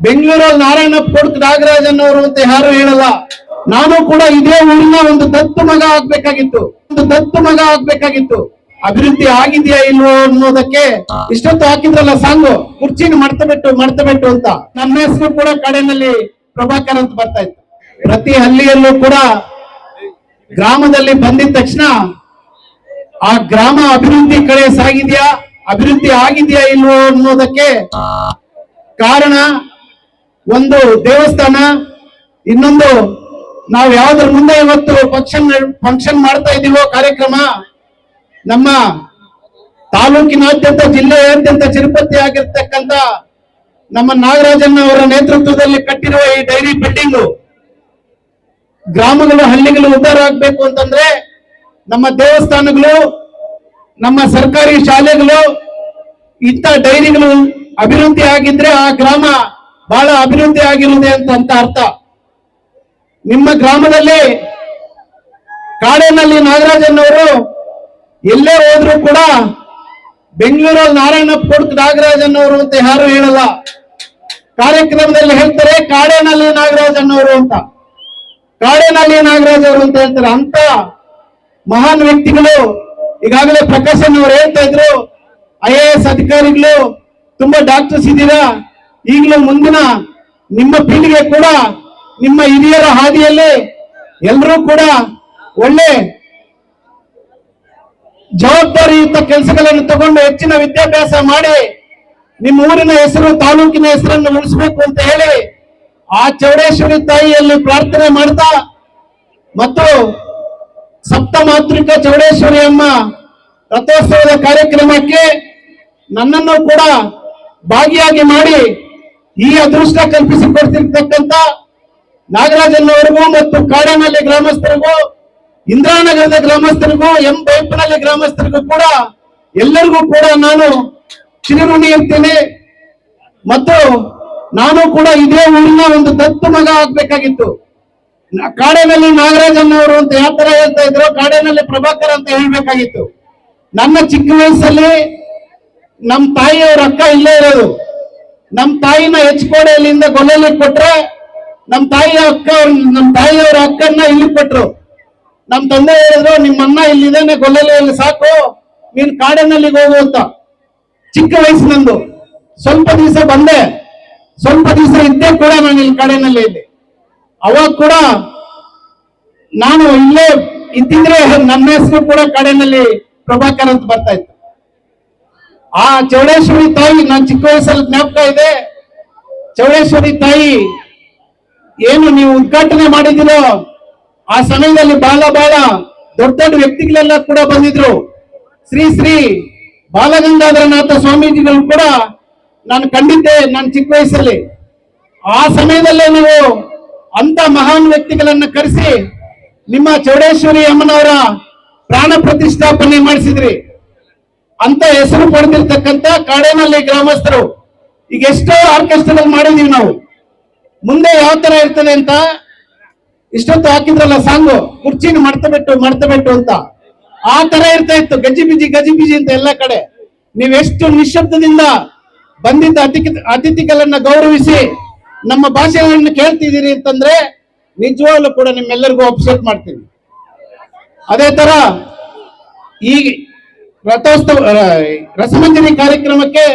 ಬೆಂಗಳೂರಲ್ಲಿ ನಾರಾಯಣಪ್ಪ ಕೊಡ್ತು ನಾಗರಾಜನ್ ಅವರು ಅಂತ ಯಾರು ಹೇಳಲ್ಲ. ನಾನು ಕೂಡ ಇದೇ ಊರಿನ ಒಂದು ದತ್ತು ಮಗ ಆಗ್ಬೇಕಾಗಿತ್ತು. ಅಭಿವೃದ್ಧಿ ಆಗಿದೆಯಾ ಇಲ್ವೋ ಅನ್ನೋದಕ್ಕೆ ಇಷ್ಟೊತ್ತು ಹಾಕಿದ್ರಲ್ಲ ಸಾಂಗು, ಕುರ್ಚಿನ ಮರ್ತಬಿಟ್ಟು ಅಂತ. ನನ್ನ ಹೆಸರು ಕೂಡ ಕಡೆನಲ್ಲಿ ಪ್ರಭಾಕರ್ ಅಂತ ಬರ್ತಾ ಇತ್ತು. ಪ್ರತಿ ಹಳ್ಳಿಯಲ್ಲೂ ಕೂಡ ಗ್ರಾಮದಲ್ಲಿ ಬಂದಿದ ತಕ್ಷಣ ಆ ಗ್ರಾಮ ಅಭಿವೃದ್ಧಿ ಕಡೆ ಸಾಗಿದೆಯಾ, ಅಭಿವೃದ್ಧಿ ಆಗಿದೆಯಾ ಇಲ್ವೋ ಅನ್ನೋದಕ್ಕೆ ಕಾರಣ ಒಂದು ದೇವಸ್ಥಾನ, ಇನ್ನೊಂದು ನಾವು ಯಾವ್ದ್ರ ಮುಂದೆ ಇವತ್ತು ಫಂಕ್ಷನ್ ಮಾಡ್ತಾ ಇದೀವೋ ಕಾರ್ಯಕ್ರಮ, ನಮ್ಮ ತಾಲೂಕಿನಾದ್ಯಂತ ಜಿಲ್ಲೆಯಾದ್ಯಂತ ಚಿರುಪತಿ ಆಗಿರ್ತಕ್ಕಂಥ ನಮ್ಮ ನಾಗರಾಜನ್ ಅವರ ನೇತೃತ್ವದಲ್ಲಿ ಕಟ್ಟಿರುವ ಈ ಡೈರಿ ಬಿಲ್ಡಿಂಗು ಗ್ರಾಮಗಳು ಹಳ್ಳಿಗಳು ಉದ್ಧಾರ ಆಗ್ಬೇಕು ಅಂತಂದ್ರೆ ನಮ್ಮ ದೇವಸ್ಥಾನಗಳು, ನಮ್ಮ ಸರ್ಕಾರಿ ಶಾಲೆಗಳು, ಇಂಥ ಡೈರಿಗಳು ಅಭಿವೃದ್ಧಿ ಆಗಿದ್ರೆ ಆ ಗ್ರಾಮ ಬಹಳ ಅಭಿವೃದ್ಧಿ ಆಗಿರುತ್ತದೆ ಅಂತ ಅರ್ಥ. ನಿಮ್ಮ ಗ್ರಾಮದಲ್ಲಿ ಕಾಡೇನಹಳ್ಳಿ ನಾಗರಾಜನ್ ಅವರು ಎಲ್ಲೇ ಹೋದ್ರು ಕೂಡ ಬೆಂಗಳೂರಲ್ಲಿ ನಾರಾಯಣಪ್ಪ ಕೊಡ್ತು ನಾಗರಾಜನ್ ಅವರು ಅಂತ ಯಾರು ಹೇಳಲ್ಲ. ಕಾರ್ಯಕ್ರಮದಲ್ಲಿ ಹೇಳ್ತಾರೆ ಕಾಡೇನಹಳ್ಳಿ ನಾಗರಾಜನ್ ಅವರು ಅಂತ, ಕಾಡೇನಹಳ್ಳಿ ನಾಗರಾಜ್ ಅವರು ಅಂತ ಹೇಳ್ತಾರೆ. ಅಂತ ಮಹಾನ್ ವ್ಯಕ್ತಿಗಳು ಈಗಾಗಲೇ ಪ್ರಕಾಶನ್ ಅವರು ಹೇಳ್ತಾ ಇದ್ರು, IAS ಅಧಿಕಾರಿಗಳು ತುಂಬಾ ಡಾಕ್ಟರ್ಸ್ ಇದ್ದೀರಾ, ಈಗಲೂ ಮುಂದಿನ ನಿಮ್ಮ ಪೀಳಿಗೆ ಕೂಡ ನಿಮ್ಮ ಹಿರಿಯರ ಹಾದಿಯಲ್ಲಿ ಎಲ್ಲರೂ ಕೂಡ ಒಳ್ಳೆ ಜವಾಬ್ದಾರಿಯುತ ಕೆಲಸಗಳನ್ನು ತಗೊಂಡು ಹೆಚ್ಚಿನ ವಿದ್ಯಾಭ್ಯಾಸ ಮಾಡಿ ನಿಮ್ಮ ಊರಿನ ಹೆಸರು, ತಾಲೂಕಿನ ಹೆಸರನ್ನು ಉಳಿಸಬೇಕು ಅಂತ ಹೇಳಿ ಆ ಚೌಡೇಶ್ವರಿ ತಾಯಿಯಲ್ಲಿ ಪ್ರಾರ್ಥನೆ ಮಾಡ್ತಾ ಮತ್ತು ಸಪ್ತ ಮಾತೃಕ ಚೌಡೇಶ್ವರಿ ಅಮ್ಮ ರಥೋತ್ಸವದ ಕಾರ್ಯಕ್ರಮಕ್ಕೆ ನನ್ನನ್ನು ಕೂಡ ಭಾಗಿಯಾಗಿ ಮಾಡಿ ಈ ಅದೃಷ್ಟ ಕಲ್ಪಿಸಿಕೊಡ್ತಿರ್ತಕ್ಕಂಥ ನಾಗರಾಜನ್ ಅವರಿಗೂ ಮತ್ತು ಕಾಡೇನಹಳ್ಳಿ ಗ್ರಾಮಸ್ಥರಿಗೂ, ಇಂದ್ರಾನಗರದ ಗ್ರಾಮಸ್ಥರಿಗೂ, ಬೈಪನಹಳ್ಳಿ ಗ್ರಾಮಸ್ಥರಿಗೂ ಕೂಡ ಎಲ್ಲರಿಗೂ ಕೂಡ ನಾನು ಚಿರಋಣಿ ಇರ್ತೇನೆ. ಮತ್ತು ನಾನು ಕೂಡ ಇದೇ ಊರಿನ ಒಂದು ದತ್ತು ಮಗ ಆಗ್ಬೇಕಾಗಿತ್ತು. ಕಾಡೇನಹಳ್ಳಿ ನಾಗರಾಜನ್ ಅವರು ಅಂತ ಯಾವ ತರ ಹೇಳ್ತಾ ಇದ್ರು, ಕಾಡೇನಹಳ್ಳಿ ಪ್ರಭಾಕರ್ ಅಂತ ಹೇಳ್ಬೇಕಾಗಿತ್ತು. ನನ್ನ ಚಿಕ್ಕ ವಯಸ್ಸಲ್ಲಿ ನಮ್ಮ ತಾಯಿಯವರ ಅಕ್ಕ ಇಲ್ಲೇ ಇರೋದು. ನಮ್ಮ ತಾಯಿನ ಹೆಚ್ಕೋಡೆಯಲ್ಲಿಂದ ಗೊಲ್ಲಲ್ಲಿ ಕೊಟ್ರೆ ನಮ್ಮ ತಾಯಿಯವರ ಅಕ್ಕನ್ನ ಇಲ್ಲಿ ಕೊಟ್ರು. ನಮ್ಮ ತಂದೆ ಹೇಳಿದ್ರು, ನಿಮ್ಮ ಅಣ್ಣ ಇಲ್ಲಿದ್ದಾನೆ ಗೊಲ್ಲಲ್ಲಿ, ಸಾಕು ನೀನ್ ಕಾಡೇನಹಳ್ಳಿಗೆ ಹೋಗು ಅಂತ. ಚಿಕ್ಕ ವಯಸ್ಸು ನಂದು. ಸ್ವಲ್ಪ ದಿವಸ ಬಂದೆ, ಸ್ವಲ್ಪ ದಿವಸ ಇದ್ದೇ ಕೂಡ ನಾನು ಇಲ್ಲಿ ಕಾಡೇನಹಳ್ಳಿ ಇದ್ದೆ. ಅವಾಗ ಕೂಡ ನಾನು ಇಲ್ಲೇ ಇದ್ದಿದ್ರೆ ನನ್ನ ಹೆಸರು ಕೂಡ ಕಾಡೇನಹಳ್ಳಿ ಪ್ರಭಾಕರ್ ಅಂತ ಬರ್ತಾ ಇತ್ತು. ಆ ಚೌಡೇಶ್ವರಿ ತಾಯಿ ನಾನು ಚಿಕ್ಕ ವಯಸ್ಸಲ್ಲಿ ಜ್ಞಾಪಕ ಇದೆ. ಚೌಡೇಶ್ವರಿ ತಾಯಿ ಏನು ನೀವು ಉದ್ಘಾಟನೆ ಮಾಡಿದಿರೋ ಆ ಸಮಯದಲ್ಲಿ ಬಹಳ ದೊಡ್ಡ ವ್ಯಕ್ತಿಗಳೆಲ್ಲ ಕೂಡ ಬಂದಿದ್ರು. ಶ್ರೀ ಬಾಲಗಂಗಾಧರನಾಥ ಸ್ವಾಮೀಜಿಗಳು ಕೂಡ ನಾನು ಕಂಡಿದ್ದೆ ನನ್ನ ಚಿಕ್ಕ ವಯಸ್ಸಲ್ಲಿ. ಆ ಸಮಯದಲ್ಲೇ ನೀವು ಅಂತ ಮಹಾನ್ ವ್ಯಕ್ತಿಗಳನ್ನ ಕರೆಸಿ ನಿಮ್ಮ ಚೌಡೇಶ್ವರಿ ಅಮ್ಮನವರ ಪ್ರಾಣ ಪ್ರತಿಷ್ಠಾಪನೆ ಮಾಡಿಸಿದ್ರಿ. ಅಂತ ಹೆಸರು ಪಡೆದಿರ್ತಕ್ಕಂಥ ಕಾಡೇನಹಳ್ಳಿ ಗ್ರಾಮಸ್ಥರು ಈಗ ಎಷ್ಟೋ ಆರ್ಕೆಸ್ಟ್ರಾ ಮಾಡಿದೀವಿ ನಾವು. ಮುಂದೆ ಯಾವ ತರ ಇರ್ತದೆ ಅಂತ ಇಷ್ಟೊತ್ತು ಹಾಕಿದ್ರಲ್ಲ ಸಾಂಗು, ಕುರ್ಚಿನ ಮರ್ತಬಿಟ್ಟು ಅಂತ. ಆ ತರ ಇರ್ತಾ ಇತ್ತು, ಗಜಿಬಿಜಿ ಅಂತ ಎಲ್ಲ ಕಡೆ. ನೀವೆಷ್ಟು ನಿಶ್ಶಬ್ದದಿಂದ ಬಂದಿದ್ದ ಅತಿಥಿಗಳನ್ನ ಗೌರವಿಸಿ ನಮ್ಮ ಭಾಷೆಗಳನ್ನು ಕೇಳ್ತಿದ್ದೀರಿ ಅಂತಂದ್ರೆ ನಿಜವಾಗ್ಲೂ ಕೂಡ ನಿಮ್ಮೆಲ್ಲರಿಗೂ ಅಪ್ಸೆಟ್ ಮಾಡ್ತೀನಿ. ಅದೇ ತರ ಈ ರಥೋತ್ಸವ ರಸಮಂಜರಿ ಕಾರ್ಯಕ್ರಮಕ್ಕೆ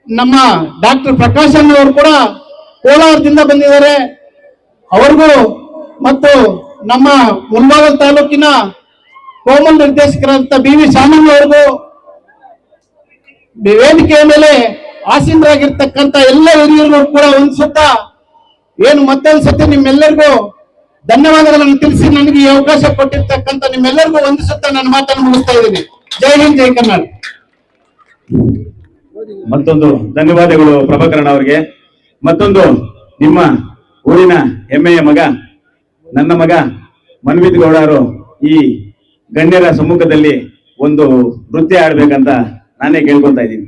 ನಮ್ಮ ಡಾಕ್ಟರ್ ಪ್ರಕಾಶನ್ ಅವರು ಕೂಡ ಕೋಲಾರದಿಂದ ಬಂದಿದ್ದಾರೆ. ಅವ್ರಿಗೂ ಮತ್ತು ನಮ್ಮ ಮುಳಬಾಗಿಲು ತಾಲೂಕಿನ ಕೋಮಲ್ ನಿರ್ದೇಶಕರಂತ BV ಶಾಮಣ್ಣ ಅವ್ರಿಗೂ ವೇದಿಕೆಯ ಮೇಲೆ ಆಸೀನರಾಗಿರ್ತಕ್ಕಂಥ ಎಲ್ಲ ಹಿರಿಯರು ಕೂಡ ಒಂದ್ಸುತ್ತಾ ಮತ್ತೊಂದ್ಸತಿ ನಿಮ್ಮೆಲ್ಲರಿಗೂ ಧನ್ಯವಾದಗಳನ್ನು ತಿಳಿಸಿ ನನಗೆ ಈ ಅವಕಾಶ ಕೊಟ್ಟಿರ್ತಕ್ಕಂಥ ನಿಮ್ಮೆಲ್ಲರಿಗೂ ವಂದಿಸುತ್ತಾ ನನ್ನ ಮಾತನ್ನು ಮುಗಿಸ್ತಾ ಇದ್ದೀನಿ. ಜೈ ಹಿಂದ್, ಜೈ ಕರ್ನಾಟಕ. ಮತ್ತೊಂದು ಧನ್ಯವಾದಗಳು ಪ್ರಭಾಕರನ್ ಅವರಿಗೆ. ಮತ್ತೊಂದು ನಿಮ್ಮ ಊರಿನ ಹೆಮ್ಮೆಯ ಮಗ, ನನ್ನ ಮಗ ಮನ್ವಿತ್ ಗೌಡರು ಈ ಗಣ್ಯರ ಸಮ್ಮುಖದಲ್ಲಿ ಒಂದು ನೃತ್ಯ ಆಡ್ಬೇಕಂತ ನಾನೇ ಕೇಳ್ಕೊಂತ ಇದ್ದೀನಿ.